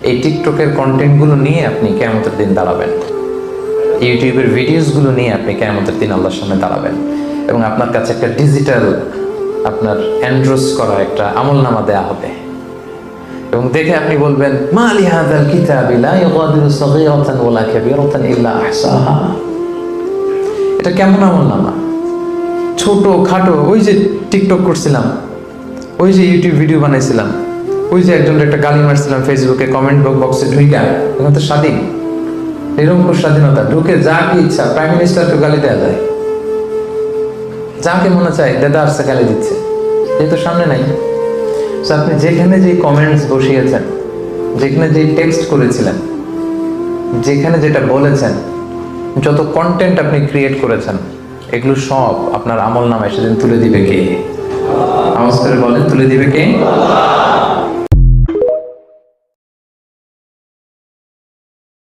এই টিকটকের কন্টেন্টগুলো নিয়ে আপনি কিয়ামতের দিন দাঁড়াবেন, ইউটিউবের ভিডিওসগুলো নিয়ে আপনি কিয়ামতের দিন আল্লাহর সামনে দাঁড়াবেন, এবং আপনার কাছে একটা ডিজিটাল আপনার এন্ড্রোস করা একটা আমলনামা দেয়া হবে, এবং দেখে আপনি বলবেন মা লি হাযাল কিতাবি লা ইউগাদিরু সাগীরাতান ওয়ালা কাবীরাতান ইল্লা আহসাহা। এটা কেমন আমলনামা? ছোট খাটো, ওই যে টিকটক করছিলাম, ওই যে ইউটিউব ভিডিও বানাইছিলাম, ওই যে একজনের একটা গালি মারছিলাম ফেসবুকে কমেন্ট বক্সে ঢুইকা, এখন তো স্বাধীন, নিরঙ্কুশ স্বাধীনতা, ঢুকে যা কি ইচ্ছা প্রাইম মিনিস্টারকে গালি দেওয়া যায়, যাকে মনে চায় দেদা আসছে গালি দিচ্ছে, যেহেতু সামনে নাই। তো আপনি যেখানে যে কমেন্টস বসিয়েছেন, যেখানে যে টেক্সট করেছিলেন, যেখানে যেটা বলেছেন, যত কন্টেন্ট আপনি ক্রিয়েট করেছেন, এগুলো সব আপনার আমল নামায় সেদিন তুলে দিবে কে? আওয়াজ করে বলেন, তুলে দিবে কে?